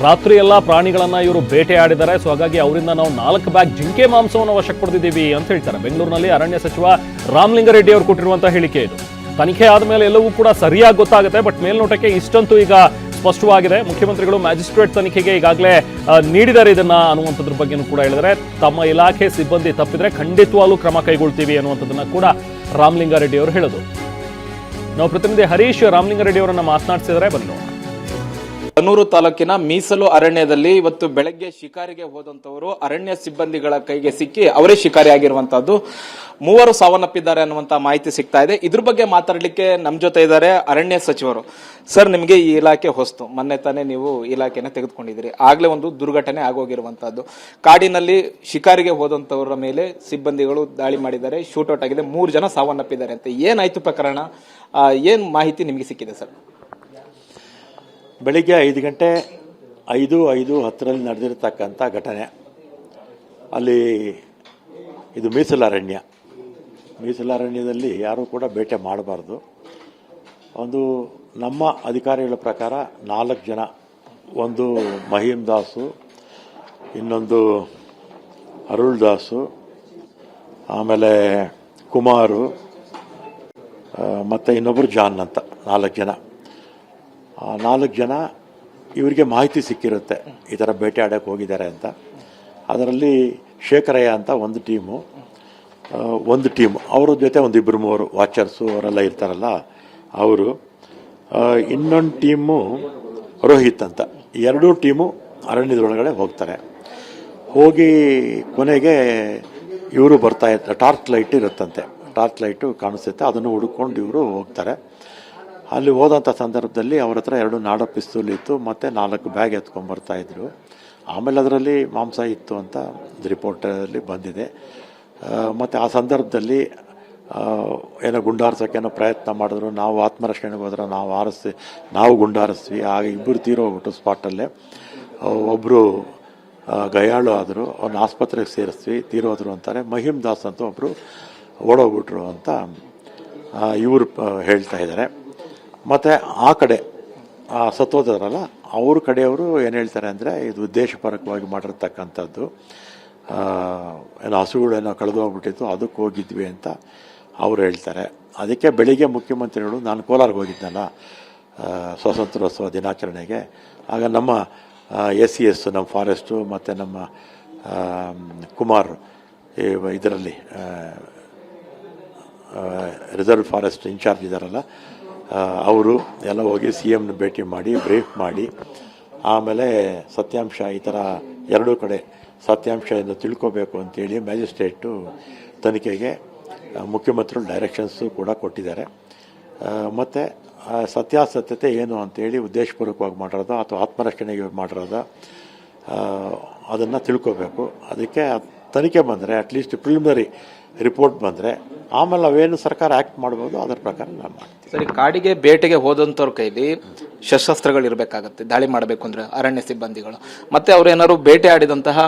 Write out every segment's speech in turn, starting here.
ರಾತ್ರಿ ಎಲ್ಲ ಪ್ರಾಣಿಗಳನ್ನ ಇವರು ಬೇಟೆಯಾಡಿದ್ದಾರೆ. ಸೊ ಹಾಗಾಗಿ ಅವರಿಂದ ನಾವು 4 ಬ್ಯಾಗ್ ಜಿಂಕೆ ಮಾಂಸವನ್ನು ವಶಕ್ಕೆ ಪಡೆದಿದ್ದೀವಿ ಅಂತ ಹೇಳ್ತಾರೆ. ಬೆಂಗಳೂರಿನಲ್ಲಿ ಅರಣ್ಯ ಸಚಿವ ರಾಮಲಿಂಗಾರೆಡ್ಡಿ ಅವರು ಕೊಟ್ಟಿರುವಂತಹ ಹೇಳಿಕೆ ಇದು. ತನಿಖೆ ಆದಮೇಲೆ ಎಲ್ಲವೂ ಕೂಡ ಸರಿಯಾಗಿ ಗೊತ್ತಾಗುತ್ತೆ. ಬಟ್ ಮೇಲ್ನೋಟಕ್ಕೆ ಇಷ್ಟಂತೂ ಈಗ ಸ್ಪಷ್ಟವಾಗಿದೆ. ಮುಖ್ಯಮಂತ್ರಿಗಳು ಮ್ಯಾಜಿಸ್ಟ್ರೇಟ್ ತನಿಖೆಗೆ ಈಗಾಗಲೇ ನೀಡಿದ್ದಾರೆ ಇದನ್ನ ಅನ್ನುವಂಥದ್ರ ಬಗ್ಗೆನೂ ಕೂಡ ಹೇಳಿದರೆ, ತಮ್ಮ ಇಲಾಖೆ ಸಿಬ್ಬಂದಿ ತಪ್ಪಿದ್ರೆ ಖಂಡಿತವಾಗ್ಲೂ ಕ್ರಮ ಕೈಗೊಳ್ತೀವಿ ಅನ್ನುವಂಥದ್ದನ್ನ ಕೂಡ ರಾಮಲಿಂಗಾರೆಡ್ಡಿ ಅವರು ಹೇಳಿದ್ರು. ನಾವು ಪ್ರತಿನಿಧಿ ಹರೀಶ್ ರಾಮಲಿಂಗಾರೆಡ್ಡಿ ಅವರನ್ನ ಮಾತನಾಡಿಸಿದರೆ ಬನ್ನಿ. ಕನೂರು ತಾಲೂಕಿನ ಮೀಸಲು ಅರಣ್ಯದಲ್ಲಿ ಇವತ್ತು ಬೆಳಗ್ಗೆ ಶಿಕಾರಿಗೆ ಹೋದಂತವರು ಅರಣ್ಯ ಸಿಬ್ಬಂದಿಗಳ ಕೈಗೆ ಸಿಕ್ಕಿ ಅವರೇ ಶಿಕಾರಿಯಾಗಿರುವಂತಹದ್ದು. 3 ಸಾವನ್ನಪ್ಪಿದ್ದಾರೆ ಅನ್ನುವಂತ ಮಾಹಿತಿ ಸಿಗ್ತಾ ಇದೆ. ಇದ್ರ ಬಗ್ಗೆ ಮಾತಾಡ್ಲಿಕ್ಕೆ ನಮ್ಮ ಜೊತೆ ಇದ್ದಾರೆ ಅರಣ್ಯ ಸಚಿವರು. ಸರ್, ನಿಮಗೆ ಈ ಇಲಾಖೆ ಹೊಸ್ತು, ಮೊನ್ನೆ ತಾನೇ ನೀವು ಇಲಾಖೆನ ತೆಗೆದುಕೊಂಡಿದ್ದೀರಿ. ಆಗ್ಲೇ ಒಂದು ದುರ್ಘಟನೆ ಆಗೋಗಿರುವಂತಹದ್ದು. ಕಾಡಿನಲ್ಲಿ ಶಿಕಾರಿಗೆ ಹೋದಂತವರ ಮೇಲೆ ಸಿಬ್ಬಂದಿಗಳು ದಾಳಿ ಮಾಡಿದ್ದಾರೆ, ಶೂಟೌಟ್ ಆಗಿದೆ, 3 ಜನ ಸಾವನ್ನಪ್ಪಿದ್ದಾರೆ ಅಂತ. ಏನಾಯ್ತು ಪ್ರಕರಣ, ಏನ್ ಮಾಹಿತಿ ನಿಮಗೆ ಸಿಕ್ಕಿದೆ ಸರ್? ಬೆಳಿಗ್ಗೆ 5 ಗಂಟೆ 5:10 ನಡೆದಿರತಕ್ಕಂಥ ಘಟನೆ. ಅಲ್ಲಿ ಇದು ಮೀಸಲಾರಣ್ಯದಲ್ಲಿ ಯಾರೂ ಕೂಡ ಬೇಟೆ ಮಾಡಬಾರ್ದು. ಒಂದು ನಮ್ಮ ಅಧಿಕಾರಿಗಳ ಪ್ರಕಾರ 4 ಜನ, ಒಂದು ಮಹೀಮ್ ದಾಸು, ಇನ್ನೊಂದು ಅರುಳ್ ದಾಸು, ಆಮೇಲೆ ಕುಮಾರು, ಮತ್ತು ಇನ್ನೊಬ್ಬರು ಜಾನ್ ಅಂತ 4 ಜನ. 4 ಜನ ಇವರಿಗೆ ಮಾಹಿತಿ ಸಿಕ್ಕಿರುತ್ತೆ ಈ ಥರ ಬೇಟೆ ಆಡೋಕ್ಕೆ ಹೋಗಿದ್ದಾರೆ ಅಂತ. ಅದರಲ್ಲಿ ಶೇಖರಯ್ಯ ಅಂತ ಒಂದು ಟೀಮು ಅವ್ರ ಜೊತೆ ಒಂದು 2-3 ವಾಚರ್ಸು ಅವರೆಲ್ಲ ಇರ್ತಾರಲ್ಲ ಅವರು. ಇನ್ನೊಂದು ಟೀಮು ರೋಹಿತ್ ಅಂತ. 2 ಟೀಮು ಅರಣ್ಯದೊಳಗಡೆ ಹೋಗ್ತಾರೆ. ಹೋಗಿ ಕೊನೆಗೆ ಇವರು ಬರ್ತಾ ಇರ್ತಾರೆ. ಟಾರ್ಚ್ ಲೈಟ್ ಇರುತ್ತಂತೆ, ಟಾರ್ಚ್ ಲೈಟು ಕಾಣಿಸುತ್ತೆ, ಅದನ್ನು ಹುಡುಕೊಂಡು ಇವರು ಹೋಗ್ತಾರೆ. ಅಲ್ಲಿ ಹೋದಂಥ ಸಂದರ್ಭದಲ್ಲಿ ಅವ್ರ ಹತ್ರ 2 ನಾಡ ಪಿಸ್ತೂಲ್ ಇತ್ತು, ಮತ್ತು 4 ಬ್ಯಾಗ್ ಎತ್ಕೊಂಡ್ಬರ್ತಾಯಿದ್ರು. ಆಮೇಲೆ ಅದರಲ್ಲಿ ಮಾಂಸ ಇತ್ತು ಅಂತ ರಿಪೋರ್ಟಲ್ಲಿ ಬಂದಿದೆ. ಮತ್ತು ಆ ಸಂದರ್ಭದಲ್ಲಿ ಏನೋ ಗುಂಡಾರಿಸೋಕ್ಕೇನೋ ಪ್ರಯತ್ನ ಮಾಡಿದ್ರು. ನಾವು ಆತ್ಮರಕ್ಷಣೆಗೆ ಹೋದ್ರೆ ನಾವು ಗುಂಡಾರಿಸ್ತೀವಿ. ಆಗ 2 ತೀರೋಗ್ಬಿಟ್ಟು ಸ್ಪಾಟಲ್ಲೇ. ಒಬ್ಬರು ಗಾಯಾಳು ಆದರು, ಅವ್ರನ್ನ ಆಸ್ಪತ್ರೆಗೆ ಸೇರಿಸ್ತೀವಿ, ತೀರೋದ್ರು ಅಂತಾರೆ. ಮಹೀಮ್ ದಾಸ್ ಅಂತ ಒಬ್ಬರು ಓಡೋಗ್ಬಿಟ್ರು ಅಂತ ಇವರು ಹೇಳ್ತಾ ಇದ್ದಾರೆ. ಮತ್ತು ಆ ಕಡೆ ಸತ್ತೋದ್ರಲ್ಲ ಅವ್ರ ಕಡೆಯವರು ಏನು ಹೇಳ್ತಾರೆ ಅಂದರೆ, ಇದು ಉದ್ದೇಶಪೂರ್ವಕವಾಗಿ ಮಾಡಿರ್ತಕ್ಕಂಥದ್ದು, ಏನೋ ಹಸುಗಳೇನೋ ಕಳೆದೋಗ್ಬಿಟ್ಟಿತ್ತು, ಅದಕ್ಕೆ ಹೋಗಿದ್ವಿ ಅಂತ ಅವರು ಹೇಳ್ತಾರೆ. ಅದಕ್ಕೆ ಬೆಳಿಗ್ಗೆ ಮುಖ್ಯಮಂತ್ರಿಗಳು, ನಾನು ಕೋಲಾರ್ಗೆ ಹೋಗಿದ್ನಲ್ಲ ಸ್ವಾತಂತ್ರ್ಯೋತ್ಸವ ದಿನಾಚರಣೆಗೆ, ಆಗ ನಮ್ಮ SES ನಮ್ಮ ಫಾರೆಸ್ಟು ಮತ್ತು ನಮ್ಮ ಕುಮಾರ್ ಇದರಲ್ಲಿ ರಿಸರ್ವ್ ಫಾರೆಸ್ಟ್ ಇನ್ಚಾರ್ಜ್ ಇದ್ದಾರಲ್ಲ ಅವರು ಎಲ್ಲ ಹೋಗಿ CMನ ಭೇಟಿ ಮಾಡಿ ಬ್ರೀಫ್ ಮಾಡಿ, ಆಮೇಲೆ ಸತ್ಯಾಂಶ ಈ ಥರ 2 ಕಡೆ ಸತ್ಯಾಂಶವನ್ನು ತಿಳ್ಕೋಬೇಕು ಅಂತೇಳಿ ಮ್ಯಾಜಿಸ್ಟ್ರೇಟು ತನಿಖೆಗೆ ಮುಖ್ಯಮಂತ್ರಿಗಳು ಡೈರೆಕ್ಷನ್ಸು ಕೂಡ ಕೊಟ್ಟಿದ್ದಾರೆ. ಮತ್ತು ಸತ್ಯಾಸತ್ಯತೆ ಏನು ಅಂತೇಳಿ ಉದ್ದೇಶಪೂರ್ವಕವಾಗಿ ಮಾಡಿರೋದು ಅಥವಾ ಆತ್ಮರಕ್ಷಣೆಗೆ ಮಾಡಿರೋದು ಅದನ್ನು ತಿಳ್ಕೋಬೇಕು. ಅದಕ್ಕೆ ತನಿಖೆ ಬಂದರೆ, ಅಟ್ಲೀಸ್ಟ್ ಪ್ರಿಲಿಮಿನರಿ ರಿಪೋರ್ಟ್ ಬಂದರೆ ಆಮೇಲೆ ಅವೇನು ಸರ್ಕಾರ ಆ್ಯಕ್ಟ್ ಮಾಡ್ಬೋದು, ಅದರ ಪ್ರಕಾರ ನಾವು ಮಾಡ್ತೀವಿ. ಸರಿ, ಕಾಡಿಗೆ ಬೇಟೆಗೆ ಹೋದಂಥವ್ರ ಕೈಲಿ ಶಸ್ತ್ರಾಸ್ತ್ರಗಳು ಇರಬೇಕಾಗತ್ತೆ ದಾಳಿ ಮಾಡಬೇಕು ಅಂದರೆ ಅರಣ್ಯ ಸಿಬ್ಬಂದಿಗಳು. ಮತ್ತು ಅವ್ರೇನಾದ್ರು ಬೇಟೆ ಆಡಿದಂತಹ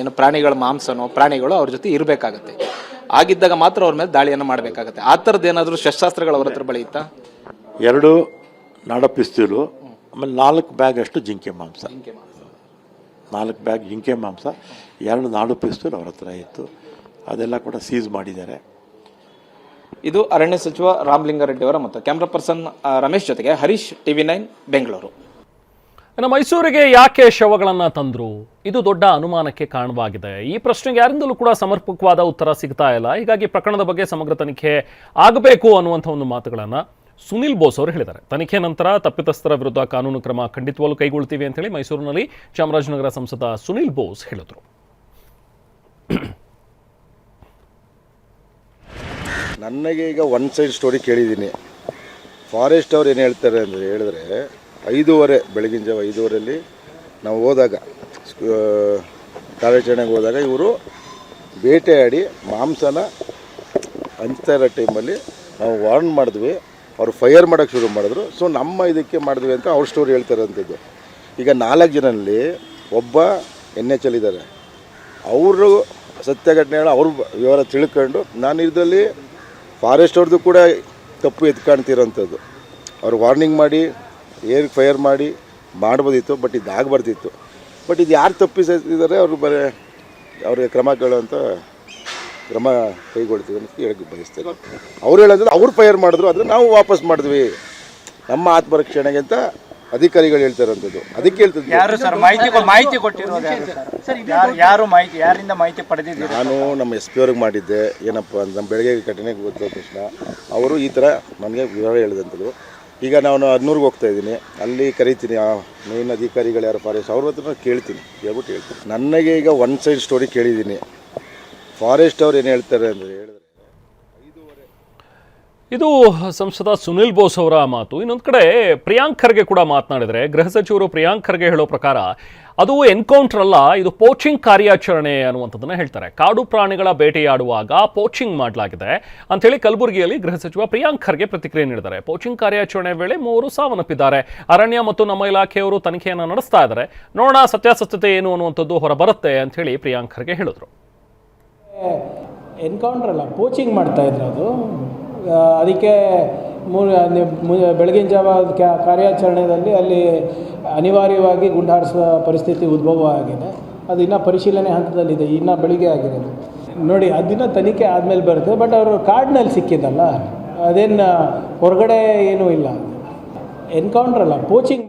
ಏನು ಪ್ರಾಣಿಗಳ ಮಾಂಸನೋ ಪ್ರಾಣಿಗಳು ಅವ್ರ ಜೊತೆ ಇರಬೇಕಾಗತ್ತೆ. ಆಗಿದ್ದಾಗ ಮಾತ್ರ ಅವ್ರ ಮೇಲೆ ದಾಳಿಯನ್ನು ಮಾಡಬೇಕಾಗತ್ತೆ. ಆ ಥರದ್ದು ಏನಾದರೂ ಶಸ್ತ್ರಾಸ್ತ್ರಗಳು ಅವ್ರ ಹತ್ರ ಬಳಿ ಇತ್ತಾ? 2 ನಾಡ ಪಿಸ್ತೂಲು, ಆಮೇಲೆ 4 ಬ್ಯಾಗ್ ಅಷ್ಟು ಜಿಂಕೆ ಮಾಂಸ. 4 ಬ್ಯಾಗ್ ಜಿಂಕೆ ಮಾಂಸ, 2 ನಾಡು ಪಿಸ್ತೂಲ್ ಅವ್ರ ಹತ್ರ ಇತ್ತು. ಅದೆಲ್ಲ ಕೂಡ ಸೀಸ್ ಮಾಡಿದ್ದಾರೆ. ಇದು ಅರಣ್ಯ ಸಚಿವ ರಾಮಲಿಂಗಾರೆಡ್ಡಿ ಅವರ ಮತ್ತು ಕ್ಯಾಮ್ರಾ ಪರ್ಸನ್ ರಮೇಶ್ ಜೊತೆಗೆ ಹರೀಶ್, TV9 ಬೆಂಗಳೂರು. ಇನ್ನು ಮೈಸೂರಿಗೆ ಯಾಕೆ ಶವಗಳನ್ನ ತಂದ್ರು? ಇದು ದೊಡ್ಡ ಅನುಮಾನಕ್ಕೆ ಕಾರಣವಾಗಿದೆ. ಈ ಪ್ರಶ್ನೆಗೆ ಯಾರಿಂದಲೂ ಕೂಡ ಸಮರ್ಪಕವಾದ ಉತ್ತರ ಸಿಗ್ತಾ ಇಲ್ಲ. ಹೀಗಾಗಿ ಪ್ರಕರಣದ ಬಗ್ಗೆ ಸಮಗ್ರ ತನಿಖೆ ಆಗಬೇಕು ಅನ್ನುವಂಥ ಒಂದು ಮಾತುಗಳನ್ನ ಸುನಿಲ್ ಬೋಸ್ ಅವರು ಹೇಳಿದ್ದಾರೆ. ತನಿಖೆ ನಂತರ ತಪ್ಪಿತಸ್ಥರ ವಿರುದ್ಧ ಕಾನೂನು ಕ್ರಮ ಖಂಡಿತವಾಗ್ಲೂ ಕೈಗೊಳ್ತೀವಿ ಅಂತ ಹೇಳಿ ಮೈಸೂರಿನಲ್ಲಿ ಚಾಮರಾಜನಗರ ಸಂಸದ ಸುನಿಲ್ ಬೋಸ್ ಹೇಳಿದರು. ನನಗೆ ಈಗ ಒನ್ ಸೈಡ್ ಸ್ಟೋರಿ ಕೇಳಿದ್ದೀನಿ. ಫಾರೆಸ್ಟ್ ಅವ್ರು ಏನು ಹೇಳ್ತಾರೆ ಅಂದರೆ ಹೇಳಿದ್ರೆ 5:30 ಬೆಳಗಿನ ಜಾವ 5:30 ನಾವು ಹೋದಾಗ ಕಾರ್ಯಾಚರಣೆಗೆ ಹೋದಾಗ ಇವರು ಬೇಟೆಯಾಡಿ ಮಾಂಸನ ಹಂಚ್ತಾ ಇರೋ ಟೈಮಲ್ಲಿ ನಾವು ವಾರ್ನ್ ಮಾಡಿದ್ವಿ, ಅವರು ಫೈರ್ ಮಾಡೋಕ್ಕೆ ಶುರು ಮಾಡಿದ್ರು. ಸೊ ನಮ್ಮ ಇದಕ್ಕೆ ಮಾಡಿದ್ವಿ ಅಂತ ಅವ್ರ ಸ್ಟೋರಿ ಹೇಳ್ತಾರಂಥದ್ದು. ಈಗ 4 ಜನರಲ್ಲಿ ಒಬ್ಬ NHL ಇದ್ದಾರೆ. ಅವರು ಸತ್ಯ ಘಟನೆಗಳು ಅವ್ರ ವಿವರ ತಿಳ್ಕೊಂಡು, ನಾನು ಇದರಲ್ಲಿ ಫಾರೆಸ್ಟ್ ಅವ್ರದ್ದು ಕೂಡ ತಪ್ಪು ಎತ್ಕಾಣ್ತಿರೋಂಥದ್ದು. ಅವ್ರು ವಾರ್ನಿಂಗ್ ಮಾಡಿ ಏರ್ ಫೈರ್ ಮಾಡಿ ಮಾಡ್ಬೋದಿತ್ತು, ಬಟ್ ಇದು ಆಗಬಾರ್ದಿತ್ತು. ಬಟ್ ಇದು ಯಾರು ತಪ್ಪಿಸಿದ್ದಾರೆ ಅವ್ರಿಗೆ ಕ್ರಮ ಕೈಗೊಳ್ತೀವಿ ಅಂತ ಹೇಳಕ್ಕೆ ಬಯಸ್ತೇನೆ. ಅವ್ರು ಹೇಳೋದ್ರೆ ಅವ್ರು ಫೈರ್ ಮಾಡಿದ್ರು, ಆದರೆ ನಾವು ವಾಪಸ್ ಮಾಡಿದ್ವಿ ನಮ್ಮ ಆತ್ಮರಕ್ಷಣೆಗೆ ಅಂತ ಅಧಿಕಾರಿಗಳು ಹೇಳ್ತಾರಂಥದ್ದು. ಅದಕ್ಕೆ ಹೇಳ್ತಿದ್ವಿ. ಯಾರು ಸರ್ ಮಾಹಿತಿ ಕೊಟ್ಟಿರೋದು ಯಾರಿಂದ ಮಾಹಿತಿ ಪಡೆದಿದ್ದೀರಿ? ನಾನು ನಮ್ಮ SP ಅವ್ರಿಗೆ ಮಾಡಿದ್ದೆ. ಏನಪ್ಪ ಅಂತ ನಮ್ಮ ಬೆಳಗ್ಗೆ ಘಟನೆಗೆ ಗೊತ್ತಾದ ತಕ್ಷಣ ಅವರು ಈ ಥರ ನನಗೆ ವಿವರ ಹೇಳಿದಂಥದ್ದು. ಈಗ ನಾನು ಹದ್ನೂರಿಗೆ ಹೋಗ್ತಾ ಇದ್ದೀನಿ, ಅಲ್ಲಿ ಕರಿತೀನಿ ಮೇನ್ ಅಧಿಕಾರಿಗಳು ಯಾರು ಫಾರೆಸ್ಟ್ ಅವ್ರ ಹತ್ರ ಹೇಳ್ತೀನಿ, ಹೇಳ್ತೀನಿ. ನನಗೆ ಈಗ ಒನ್ ಸೈಡ್ ಸ್ಟೋರಿ ಕೇಳಿದ್ದೀನಿ. ಫಾರೆಸ್ಟ್ ಅವ್ರು ಏನು ಹೇಳ್ತಾರೆ ಅಂದರೆ ಹೇಳಿದ್ರೆ ಇದು ಸಂಸದ ಸುನಿಲ್ ಬೋಸ್ ಅವರ ಮಾತು. ಇನ್ನೊಂದು ಕಡೆ ಪ್ರಿಯಾಂಕ್ ಖರ್ಗೆ ಕೂಡ ಮಾತನಾಡಿದರೆ, ಗೃಹ ಸಚಿವರು ಪ್ರಿಯಾಂಕ್ ಖರ್ಗೆ ಹೇಳೋ ಪ್ರಕಾರ ಅದು ಎನ್ಕೌಂಟರ್ ಅಲ್ಲ, ಇದು ಪೋಚಿಂಗ್ ಕಾರ್ಯಾಚರಣೆ ಅನ್ನುವಂಥದ್ದನ್ನು ಹೇಳ್ತಾರೆ. ಕಾಡು ಪ್ರಾಣಿಗಳ ಬೇಟೆಯಾಡುವಾಗ ಪೋಚಿಂಗ್ ಮಾಡಲಾಗಿದೆ ಅಂಥೇಳಿ ಕಲಬುರಗಿಯಲ್ಲಿ ಗೃಹ ಸಚಿವ ಪ್ರಿಯಾಂಕ್ ಖರ್ಗೆ ಪ್ರತಿಕ್ರಿಯೆ ನೀಡಿದ್ದಾರೆ. ಪೋಚಿಂಗ್ ಕಾರ್ಯಾಚರಣೆ ವೇಳೆ 3 ಸಾವನ್ನಪ್ಪಿದ್ದಾರೆ. ಅರಣ್ಯ ಮತ್ತು ನಮ್ಮ ಇಲಾಖೆಯವರು ತನಿಖೆಯನ್ನು ನಡೆಸ್ತಾ ಇದ್ದಾರೆ. ನೋಡೋಣ ಸತ್ಯಾಸತ್ಯತೆ ಏನು ಅನ್ನುವಂಥದ್ದು ಹೊರಬರುತ್ತೆ ಅಂಥೇಳಿ ಪ್ರಿಯಾಂಕ್ ಖರ್ಗೆ ಹೇಳಿದ್ರು. ಎನ್ಕೌಂಟರ್ ಅಲ್ಲ, ಪೋಚಿಂಗ್ ಮಾಡ್ತಾಯಿದ್ರು. ಅದು ಅದಕ್ಕೆ ಬೆಳಗಿನ ಜಾವ ಕಾರ್ಯಾಚರಣೆಯಲ್ಲಿ ಅಲ್ಲಿ ಅನಿವಾರ್ಯವಾಗಿ ಗುಂಡಾರಿಸುವ ಪರಿಸ್ಥಿತಿ ಉದ್ಭವ ಆಗಿದೆ. ಅದು ಇನ್ನೂ ಪರಿಶೀಲನೆ ಹಂತದಲ್ಲಿದೆ, ಇನ್ನೂ ಬೆಳಿಗ್ಗೆ ಆಗಿರೋದು ನೋಡಿ. ಅದನ್ನ ತನಿಖೆ ಆದಮೇಲೆ ಬರುತ್ತೆ. ಬಟ್ ಅವರು ಕಾಡಿನಲ್ಲಿ ಸಿಕ್ಕಿದ್ದಲ್ಲ, ಅದೇನು ಹೊರಗಡೆ ಏನೂ ಇಲ್ಲ. ಎನ್ಕೌಂಟರ್ ಅಲ್ಲ, ಪೋಚಿಂಗ್